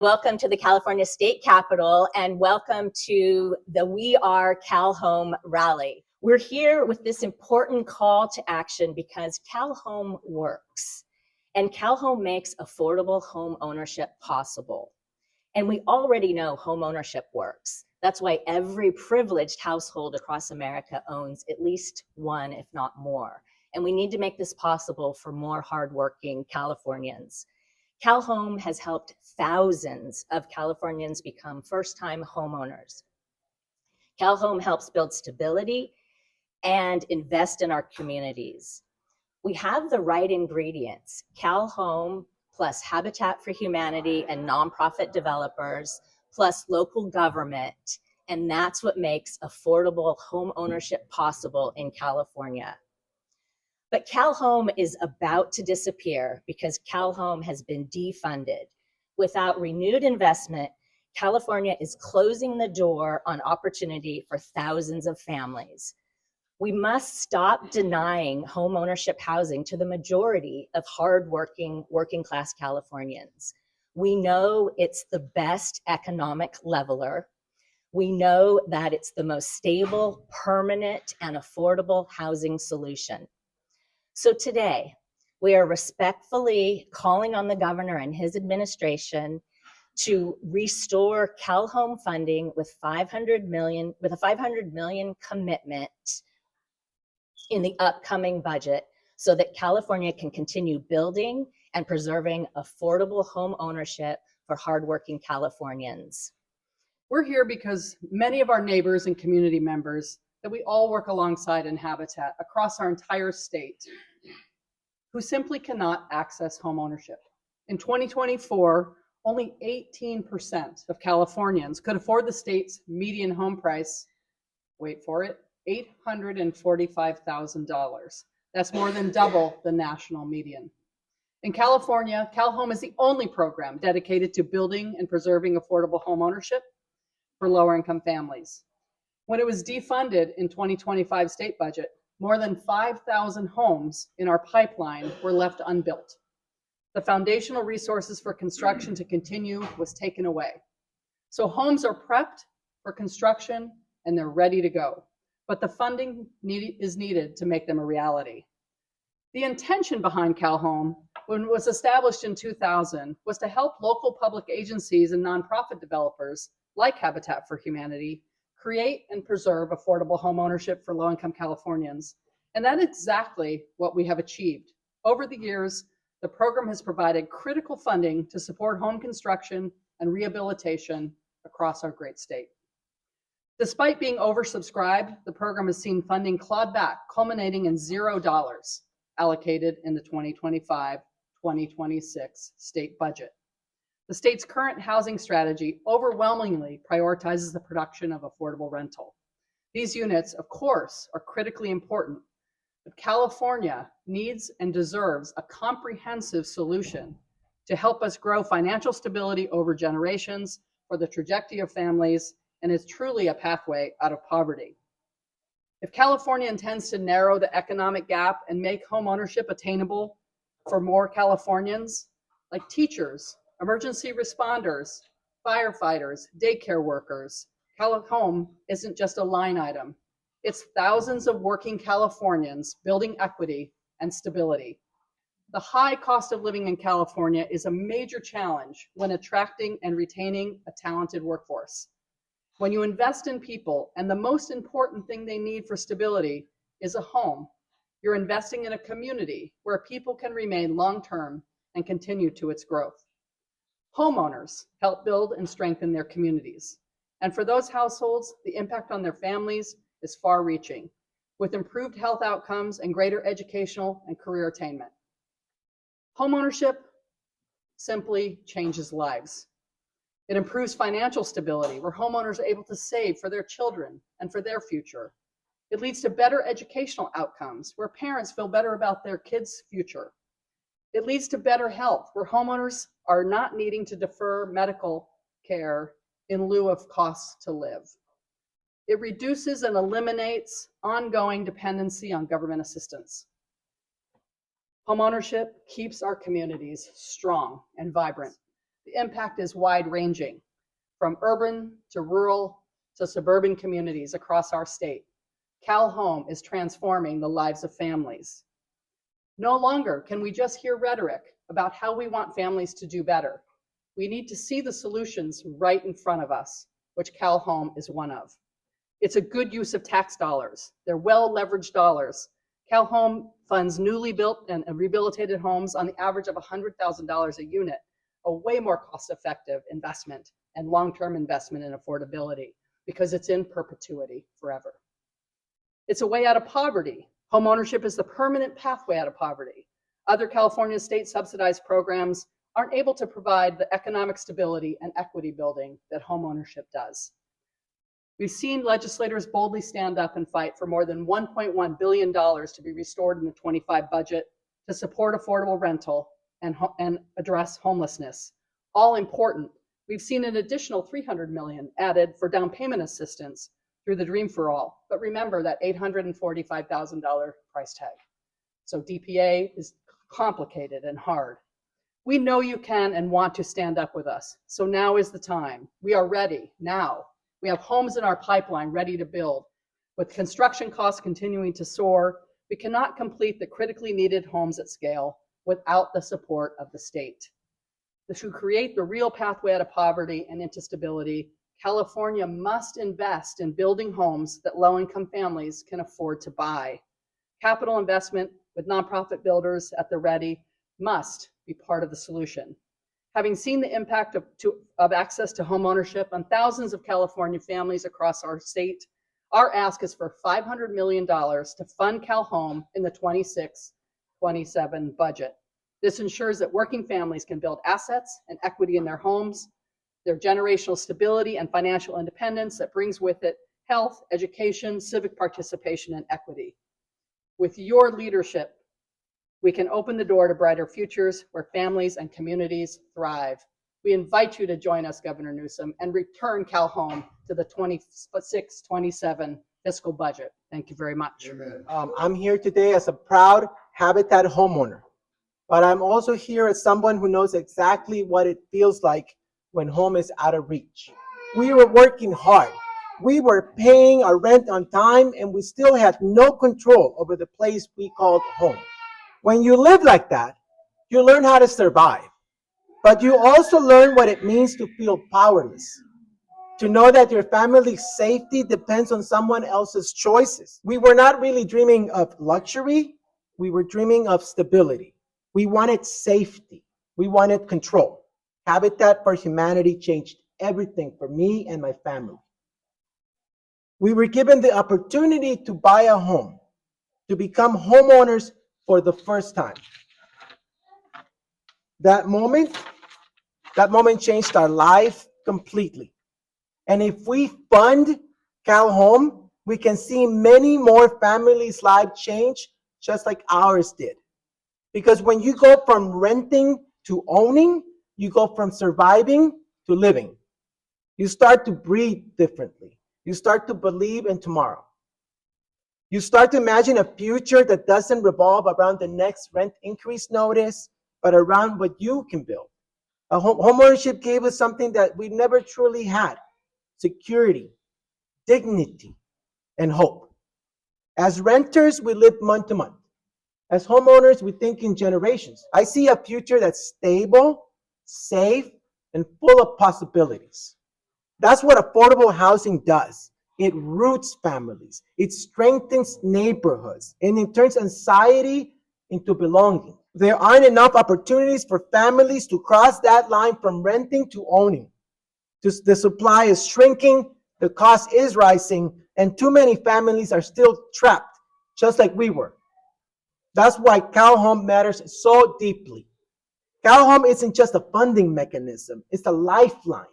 Welcome to the California State Capitol and welcome to the We Are CalHome rally. We're here with this important call to action because CalHome works and CalHome makes affordable home ownership possible. And we already know home ownership works. That's why every privileged household across America owns at least one, if not more. And we need to make this possible for more hardworking Californians. CalHome has helped thousands of Californians become first-time homeowners. CalHome helps build stability and invest in our communities. We have the right ingredients. CalHome plus Habitat for Humanity and nonprofit developers plus local government, and that's what makes affordable home ownership possible in California. But CalHome is about to disappear because CalHome has been defunded. Without renewed investment, California is closing the door on opportunity for thousands of families. We must stop denying home ownership housing to the majority of hardworking, working-class Californians. We know it's the best economic leveler. We know that it's the most stable, permanent, and affordable housing solution. So today, we are respectfully calling on the governor and his administration to restore CalHome funding with a $500 million commitment in the upcoming budget so that California can continue building and preserving affordable home ownership for hardworking Californians. We're here because many of our neighbors and community members that we all work alongside in Habitat across our entire state who simply cannot access home ownership. In 2024, only 18% of Californians could afford the state's median home price, wait for it, $845,000. That's more than double the national median. In California, CalHome is the only program dedicated to building and preserving affordable home ownership for lower income families. When it was defunded in 2025 state budget, more than 5,000 homes in our pipeline were left unbuilt. The foundational resources for construction to continue was taken away. So homes are prepped for construction and they're ready to go, but the funding is needed to make them a reality. The intention behind CalHome, when it was established in 2000, was to help local public agencies and nonprofit developers like Habitat for Humanity create and preserve affordable home ownership for low-income Californians. And that's exactly what we have achieved. Over the years, the program has provided critical funding to support home construction and rehabilitation across our great state. Despite being oversubscribed, the program has seen funding clawed back, culminating in $0 allocated in the 2025-2026 state budget. The state's current housing strategy overwhelmingly prioritizes the production of affordable rental. These units, of course, are critically important, but California needs and deserves a comprehensive solution to help us grow financial stability over generations for the trajectory of families, and is truly a pathway out of poverty. If California intends to narrow the economic gap and make home ownership attainable for more Californians, like teachers, emergency responders, firefighters, daycare workers, CalHome isn't just a line item. It's thousands of working Californians building equity and stability. The high cost of living in California is a major challenge when attracting and retaining a talented workforce. When you invest in people, and the most important thing they need for stability is a home, you're investing in a community where people can remain long-term and continue to its growth. Homeowners help build and strengthen their communities. And for those households, the impact on their families is far-reaching, with improved health outcomes and greater educational and career attainment. Homeownership simply changes lives. It improves financial stability, where homeowners are able to save for their children and for their future. It leads to better educational outcomes, where parents feel better about their kids' future. It leads to better health, where homeowners are not needing to defer medical care in lieu of costs to live. It reduces and eliminates ongoing dependency on government assistance. Homeownership keeps our communities strong and vibrant. The impact is wide-ranging, from urban to rural to suburban communities across our state. CalHome is transforming the lives of families. No longer can we just hear rhetoric about how we want families to do better. We need to see the solutions right in front of us, which CalHome is one of. It's a good use of tax dollars. They're well-leveraged dollars. CalHome funds newly built and rehabilitated homes on the average of $100,000 a unit, a way more cost-effective investment and long-term investment in affordability because it's in perpetuity forever. It's a way out of poverty. Homeownership is the permanent pathway out of poverty. Other California state subsidized programs aren't able to provide the economic stability and equity building that homeownership does. We've seen legislators boldly stand up and fight for more than $1.1 billion to be restored in the 25 budget to support affordable rental and address homelessness. All important. We've seen an additional $300 million added for down payment assistance through the Dream for All. But remember that $845,000 price tag. So DPA is complicated and hard. We know you can and want to stand up with us. So now is the time. We are ready now. We have homes in our pipeline ready to build. With construction costs continuing to soar, we cannot complete the critically needed homes at scale without the support of the state. To create the real pathway out of poverty and into stability, California must invest in building homes that low-income families can afford to buy. Capital investment with nonprofit builders at the ready must be part of the solution. Having seen the impact of access to homeownership on thousands of California families across our state, our ask is for $500 million to fund CalHome in the 26-27 budget. This ensures that working families can build assets and equity in their homes, their generational stability and financial independence that brings with it health, education, civic participation, and equity. With your leadership, we can open the door to brighter futures where families and communities thrive. We invite you to join us, Governor Newsom, and return CalHome to the 26-27 fiscal budget. Thank you very much. I'm here today as a proud Habitat homeowner, but I'm also here as someone who knows exactly what it feels like when home is out of reach. We were working hard. We were paying our rent on time, and we still had no control over the place we called home. When you live like that, you learn how to survive, but you also learn what it means to feel powerless, to know that your family's safety depends on someone else's choices. We were not really dreaming of luxury. We were dreaming of stability. We wanted safety. We wanted control. Habitat for Humanity changed everything for me and my family. We were given the opportunity to buy a home, to become homeowners for the first time. That moment changed our life completely. And if we fund CalHome, we can see many more families' lives change just like ours did. Because when you go from renting to owning, you go from surviving to living. You start to breathe differently. You start to believe in tomorrow. You start to imagine a future that doesn't revolve around the next rent increase notice, but around what you can build. Homeownership gave us something that we never truly had: security, dignity, and hope. As renters, we live month to month. As homeowners, we think in generations. I see a future that's stable, safe, and full of possibilities. That's what affordable housing does. It roots families, it strengthens neighborhoods, and it turns anxiety into belonging. There aren't enough opportunities for families to cross that line from renting to owning. The supply is shrinking, the cost is rising, and too many families are still trapped, just like we were. That's why CalHome matters so deeply. CalHome isn't just a funding mechanism, it's a lifeline.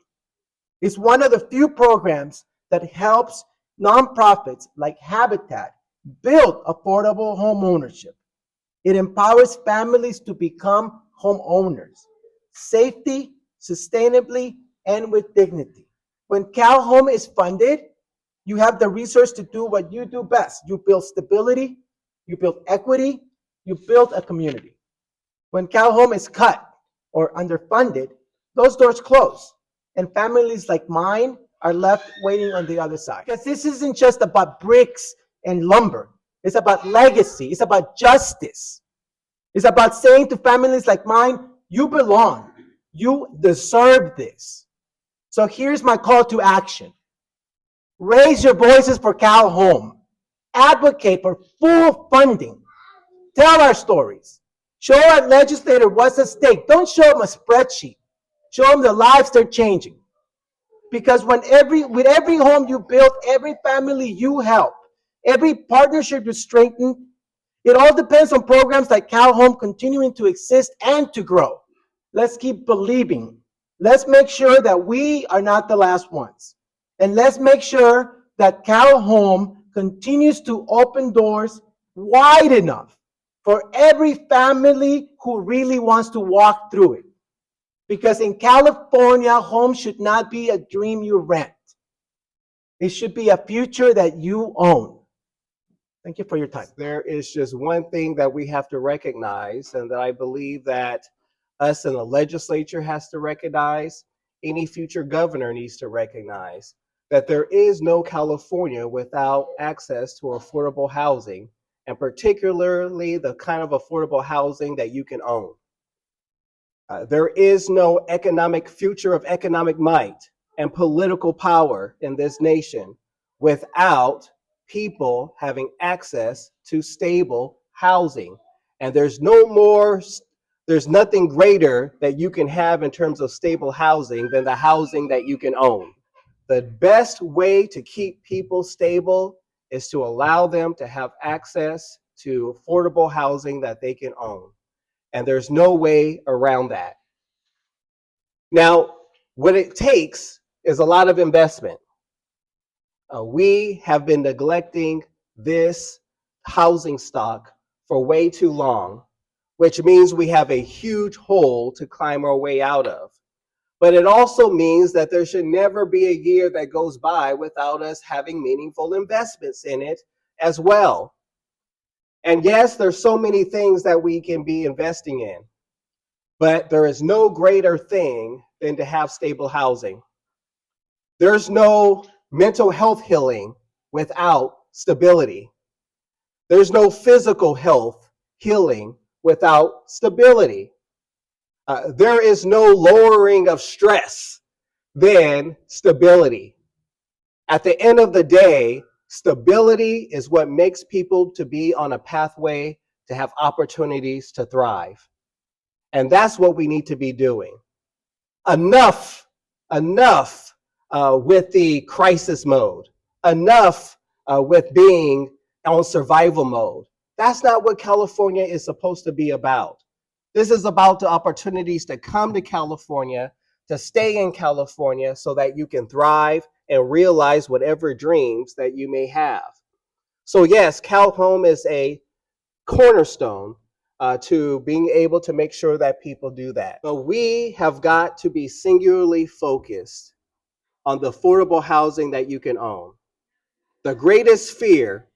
It's one of the few programs that helps nonprofits like Habitat build affordable home ownership. It empowers families to become homeowners, safely, sustainably, and with dignity. When CalHome is funded, you have the resource to do what you do best. You build stability, you build equity, you build a community. When CalHome is cut or underfunded, those doors close. And families like mine are left waiting on the other side. Because this isn't just about bricks and lumber. It's about legacy. It's about justice. It's about saying to families like mine, you belong. You deserve this. So here's my call to action. Raise your voices for CalHome. Advocate for full funding. Tell our stories. Show our legislator what's at stake. Don't show them a spreadsheet. Show them the lives they're changing. Because with every home you build, every family you help, every partnership you strengthen, it all depends on programs like CalHome continuing to exist and to grow. Let's keep believing. Let's make sure that we are not the last ones. And let's make sure that CalHome continues to open doors wide enough for every family who really wants to walk through it. Because in California, home should not be a dream you rent. It should be a future that you own. Thank you for your time. There is just one thing that we have to recognize, and that I believe that us in the legislature has to recognize, any future governor needs to recognize, that there is no California without access to affordable housing, and particularly the kind of affordable housing that you can own. There is no economic future of economic might and political power in this nation without people having access to stable housing. And there's nothing greater that you can have in terms of stable housing than the housing that you can own. The best way to keep people stable is to allow them to have access to affordable housing that they can own. And there's no way around that. Now, what it takes is a lot of investment. We have been neglecting this housing stock for way too long, which means we have a huge hole to climb our way out of. But it also means that there should never be a year that goes by without us having meaningful investments in it as well. And yes, there's so many things that we can be investing in, but there is no greater thing than to have stable housing. There's no mental health healing without stability. There's no physical health healing without stability. There is no lowering of stress than stability. At the end of the day, stability is what makes people to be on a pathway to have opportunities to thrive. And that's what we need to be doing. Enough with the crisis mode. Enough with being on survival mode. That's not what California is supposed to be about. This is about the opportunities to come to California, to stay in California so that you can thrive and realize whatever dreams that you may have. So yes, CalHome is a cornerstone to being able to make sure that people do that. But we have got to be singularly focused on the affordable housing that you can own. The greatest fear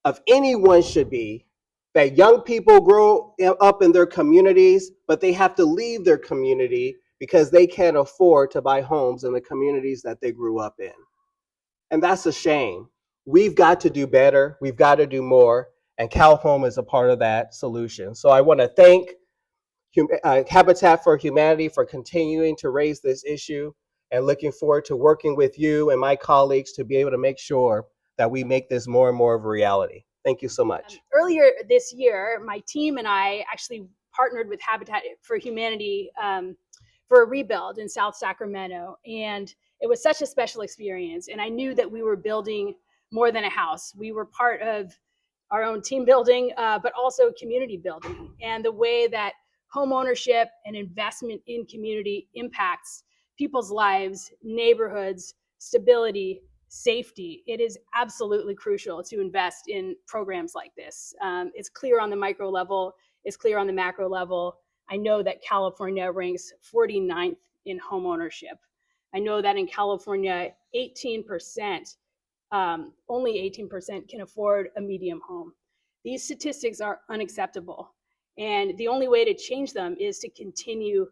of anyone should be that young people grow up in their communities, but they have to leave their community because they can't afford to buy homes in the communities that they grew up in. And that's a shame. We've got to do better. We've got to do more. And CalHome is a part of that solution. So I want to thank Habitat for Humanity for continuing to raise this issue, and looking forward to working with you and my colleagues to be able to make sure that we make this more and more of a reality. Thank you so much. Earlier this year, my team and I actually partnered with Habitat for Humanity for a rebuild in South Sacramento. And it was such a special experience. And I knew that we were building more than a house. We were part of our own team building, but also community building. And the way that home ownership and investment in community impacts people's lives, neighborhoods, stability, safety. It is absolutely crucial to invest in programs like this. It's clear on the micro level, it's clear on the macro level. I know that California ranks 49th in home ownership. I know that in California, 18%, only 18% can afford a medium home. These statistics are unacceptable. And the only way to change them is to continue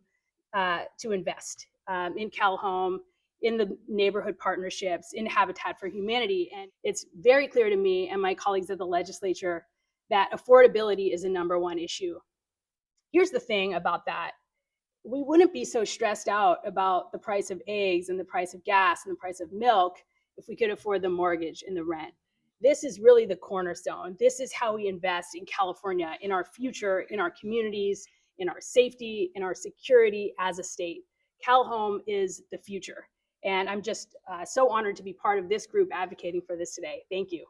to invest in CalHome, in the neighborhood partnerships, in Habitat for Humanity. And it's very clear to me and my colleagues at the legislature that affordability is a #1 issue. Here's the thing about that. We wouldn't be so stressed out about the price of eggs and the price of gas and the price of milk if we could afford the mortgage and the rent. This is really the cornerstone. This is how we invest in California, in our future, in our communities, in our safety, in our security as a state. CalHome is the future. And I'm just so honored to be part of this group advocating for this today. Thank you.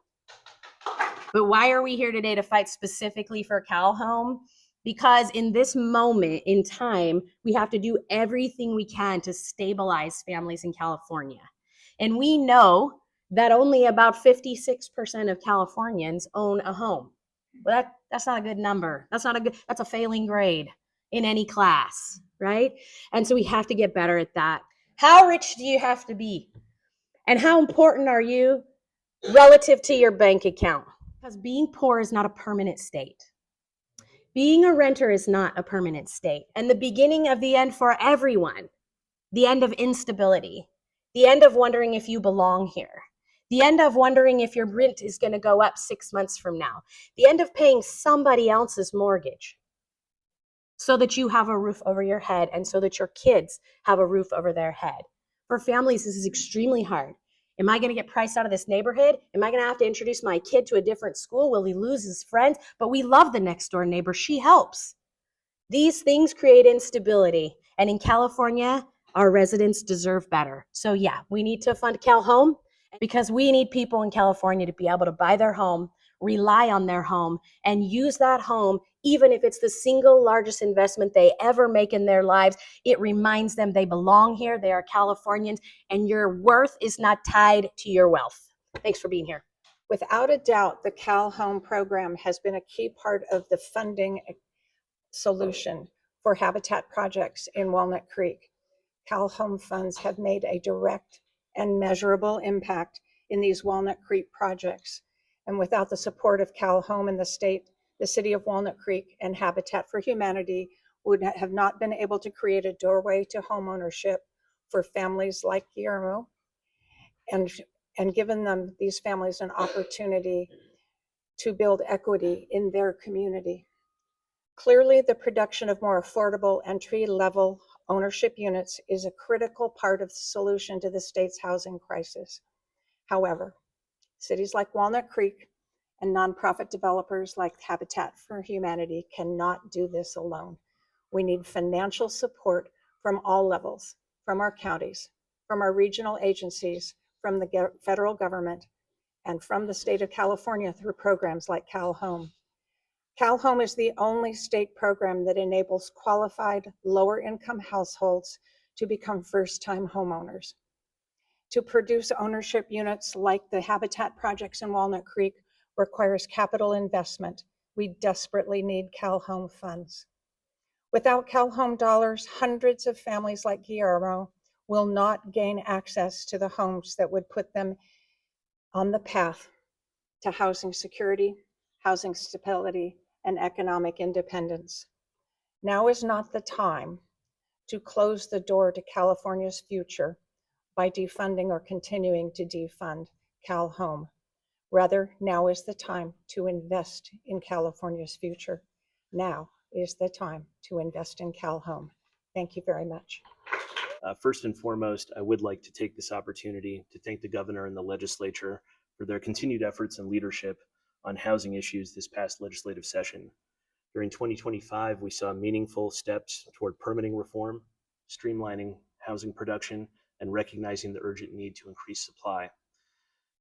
But why are we here today to fight specifically for CalHome? Because in this moment in time, we have to do everything we can to stabilize families in California. And we know that only about 56% of Californians own a home. Well, that's not a good number. That's a failing grade in any class, right? And so we have to get better at that. How rich do you have to be? And how important are you relative to your bank account? Because being poor is not a permanent state. Being a renter is not a permanent state. And the beginning of the end for everyone, the end of instability, the end of wondering if you belong here, the end of wondering if your rent is going to go up 6 months from now, the end of paying somebody else's mortgage so that you have a roof over your head and so that your kids have a roof over their head. For families, this is extremely hard. Am I going to get priced out of this neighborhood? Am I going to have to introduce my kid to a different school? Will he lose his friends? But we love the next door neighbor. She helps. These things create instability. And in California, our residents deserve better. So yeah, we need to fund CalHome because we need people in California to be able to buy their home, rely on their home, and use that home, even if it's the single largest investment they ever make in their lives. It reminds them they belong here, they are Californians, and your worth is not tied to your wealth. Thanks for being here. Without a doubt, the CalHome program has been a key part of the funding solution for habitat projects in Walnut Creek. CalHome funds have made a direct and measurable impact in these Walnut Creek projects. And without the support of CalHome in the state, the city of Walnut Creek and Habitat for Humanity would have not been able to create a doorway to homeownership for families like Guillermo and given these families an opportunity to build equity in their community. Clearly, the production of more affordable entry-level ownership units is a critical part of the solution to the state's housing crisis. However, cities like Walnut Creek and nonprofit developers like Habitat for Humanity cannot do this alone. We need financial support from all levels, from our counties, from our regional agencies, from the federal government, and from the state of California through programs like CalHome. CalHome is the only state program that enables qualified lower-income households to become first-time homeowners. To produce ownership units like the Habitat projects in Walnut Creek requires capital investment. We desperately need CalHome funds. Without CalHome dollars, hundreds of families like Guillermo will not gain access to the homes that would put them on the path to housing security, housing stability, and economic independence. Now is not the time to close the door to California's future by defunding or continuing to defund CalHome. Rather, now is the time to invest in California's future. Now is the time to invest in CalHome. Thank you very much. First and foremost, I would like to take this opportunity to thank the governor and the legislature for their continued efforts and leadership on housing issues this past legislative session. During 2025, we saw meaningful steps toward permitting reform, streamlining housing production, and recognizing the urgent need to increase supply.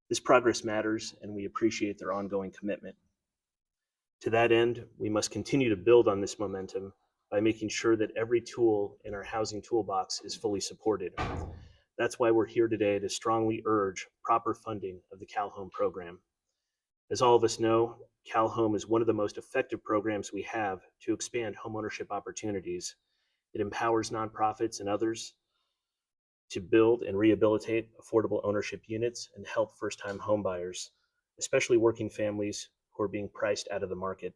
This progress matters, and we appreciate their ongoing commitment. To that end, we must continue to build on this momentum by making sure that every tool in our housing toolbox is fully supported. That's why we're here today to strongly urge proper funding of the CalHome program. As all of us know, CalHome is one of the most effective programs we have to expand homeownership opportunities. It empowers nonprofits and others to build and rehabilitate affordable ownership units and help first-time homebuyers, especially working families who are being priced out of the market.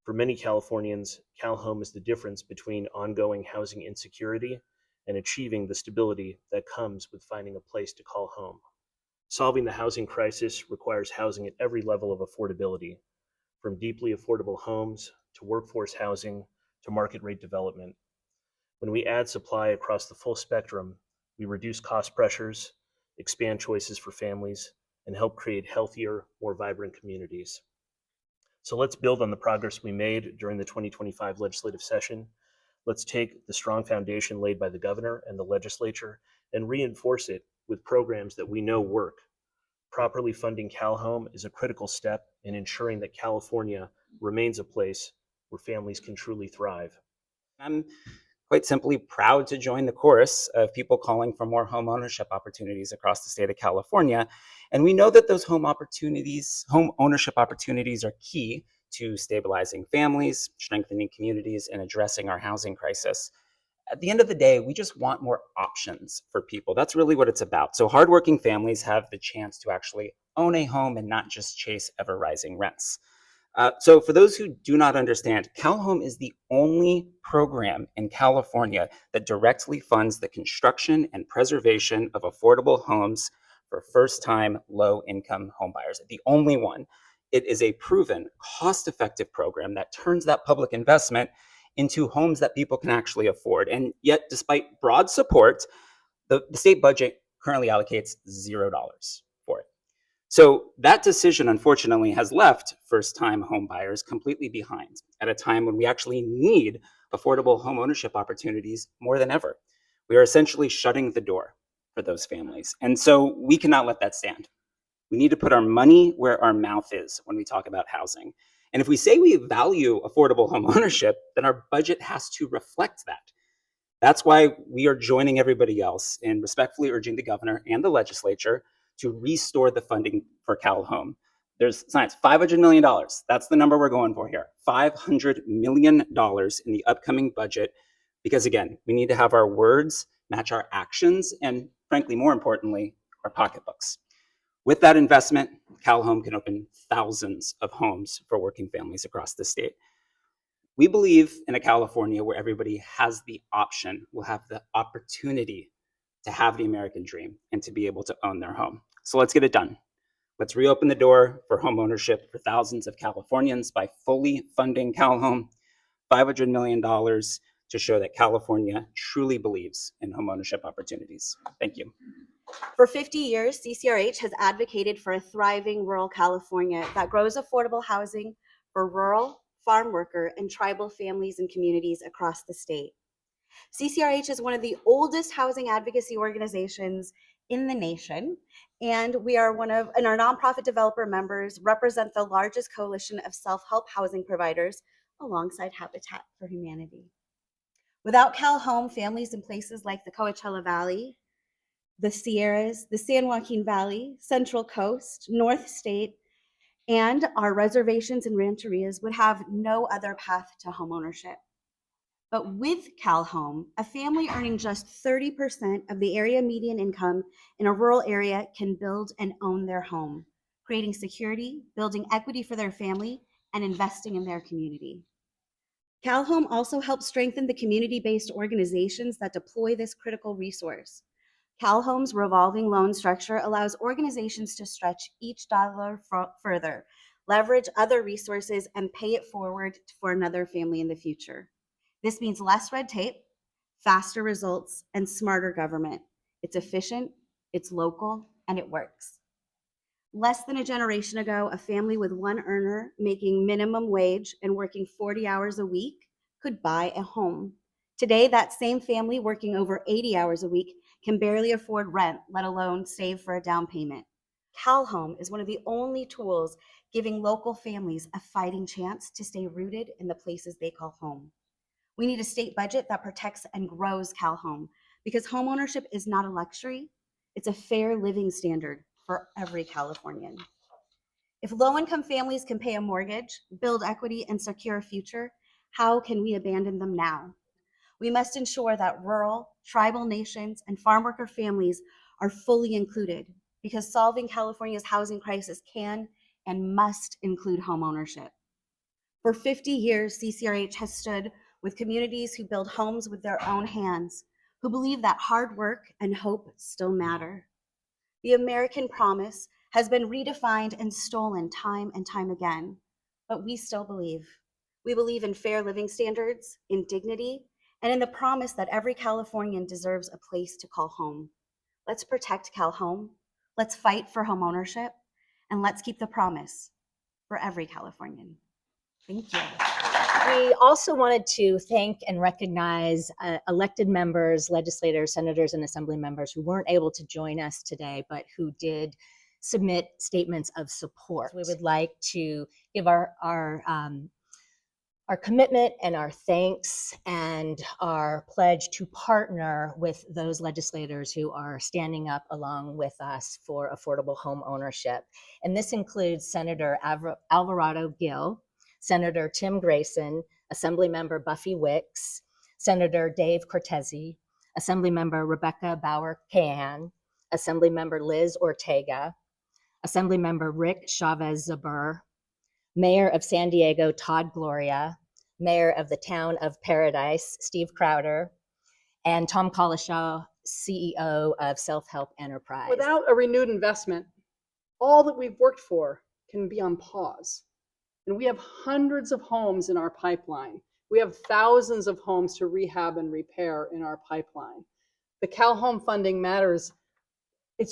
For many Californians, CalHome is the difference between ongoing housing insecurity and achieving the stability that comes with finding a place to call home. Solving the housing crisis requires housing at every level of affordability, from deeply affordable homes to workforce housing to market rate development. When we add supply across the full spectrum, we reduce cost pressures, expand choices for families, and help create healthier, more vibrant communities. So let's build on the progress we made during the 2025 legislative session. Let's take the strong foundation laid by the governor and the legislature and reinforce it with programs that we know work. Properly funding CalHome is a critical step in ensuring that California remains a place where families can truly thrive. I'm quite simply proud to join the chorus of people calling for more home ownership opportunities across the state of California. And we know that those home ownership opportunities are key to stabilizing families, strengthening communities, and addressing our housing crisis. At the end of the day, we just want more options for people. That's really what it's about. So hardworking families have the chance to actually own a home and not just chase ever-rising rents. So for those who do not understand, CalHome is the only program in California that directly funds the construction and preservation of affordable homes for first-time low-income homebuyers. The only one. It is a proven, cost-effective program that turns that public investment into homes that people can actually afford. And yet, despite broad support, the state budget currently allocates $0 for it. So that decision, unfortunately, has left first-time home buyers completely behind at a time when we actually need affordable home ownership opportunities more than ever. We are essentially shutting the door for those families. And so we cannot let that stand. We need to put our money where our mouth is when we talk about housing. And if we say we value affordable home ownership, then our budget has to reflect that. That's why we are joining everybody else in respectfully urging the governor and the legislature to restore the funding for CalHome. There's science, $500 million. That's the number we're going for here. $500 million in the upcoming budget, because again, we need to have our words match our actions and, frankly, more importantly, our pocketbooks. With that investment, CalHome can open thousands of homes for working families across the state. We believe in a California where everybody has the option, will have the opportunity to have the American dream and to be able to own their home. So let's get it done. Let's reopen the door for home ownership for thousands of Californians by fully funding CalHome, $500 million to show that California truly believes in home ownership opportunities. Thank you. For 50 years, CCRH has advocated for a thriving rural California that grows affordable housing for rural, farm worker, and tribal families and communities across the state. CCRH is one of the oldest housing advocacy organizations in the nation, and our nonprofit developer members represent the largest coalition of self-help housing providers alongside Habitat for Humanity. Without CalHome, families in places like the Coachella Valley, the Sierras, the San Joaquin Valley, Central Coast, North State, and our reservations and rancherias would have no other path to homeownership. But with CalHome, a family earning just 30% of the area median income in a rural area can build and own their home, creating security, building equity for their family, and investing in their community. CalHome also helps strengthen the community-based organizations that deploy this critical resource. CalHome's revolving loan structure allows organizations to stretch each dollar further, leverage other resources, and pay it forward for another family in the future. This means less red tape, faster results, and smarter government. It's efficient, it's local, and it works. Less than a generation ago, a family with one earner making minimum wage and working 40 hours a week could buy a home. Today, that same family working over 80 hours a week can barely afford rent, let alone save for a down payment. CalHome is one of the only tools giving local families a fighting chance to stay rooted in the places they call home. We need a state budget that protects and grows CalHome, because homeownership is not a luxury, it's a fair living standard for every Californian. If low-income families can pay a mortgage, build equity, and secure a future, how can we abandon them now? We must ensure that rural, tribal nations, and farm worker families are fully included, because solving California's housing crisis can and must include homeownership. For 50 years, CCRH has stood with communities who build homes with their own hands, who believe that hard work and hope still matter. The American promise has been redefined and stolen time and time again, but we still believe. We believe in fair living standards, in dignity, and in the promise that every Californian deserves a place to call home. Let's protect CalHome, let's fight for homeownership, and let's keep the promise for every Californian. Thank you. We also wanted to thank and recognize elected members, legislators, senators, and assembly members who weren't able to join us today, but who did submit statements of support. We would like to give our commitment and our thanks and our pledge to partner with those legislators who are standing up along with us for affordable home ownership. And this includes Senator Alvarado Gil, Senator Tim Grayson, Assemblymember Buffy Wicks, Senator Dave Cortese, Assemblymember Rebecca Bauer-Cahan, Assemblymember Liz Ortega, Assemblymember Rick Chavez-Zabur, Mayor of San Diego Todd Gloria, Mayor of the Town of Paradise Steve Crowder, and Tom Collishaw, CEO of Self Help Enterprise. Without a renewed investment, all that we've worked for can be on pause. And we have hundreds of homes in our pipeline. We have thousands of homes to rehab and repair in our pipeline. The CalHome funding matters. It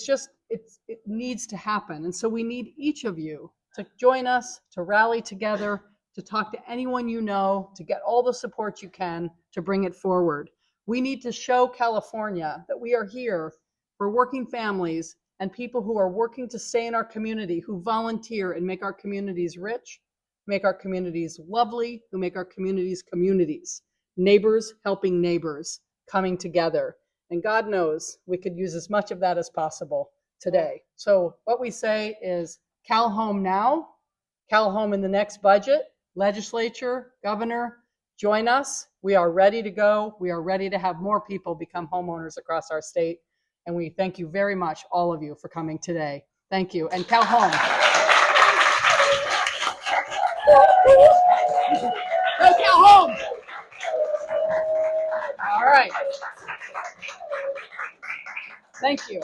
needs to happen. And so we need each of you to join us, to rally together, to talk to anyone you know, to get all the support you can to bring it forward. We need to show California that we are here for working families and people who are working to stay in our community, who volunteer and make our communities rich, make our communities lovely, who make our communities communities, neighbors helping neighbors, coming together. And God knows we could use as much of that as possible today. So what we say is CalHome now, CalHome in the next budget, legislature, governor, join us. We are ready to go. We are ready to have more people become homeowners across our state. And we thank you very much, all of you, for coming today. Thank you. And CalHome. Go CalHome. All right. Thank you.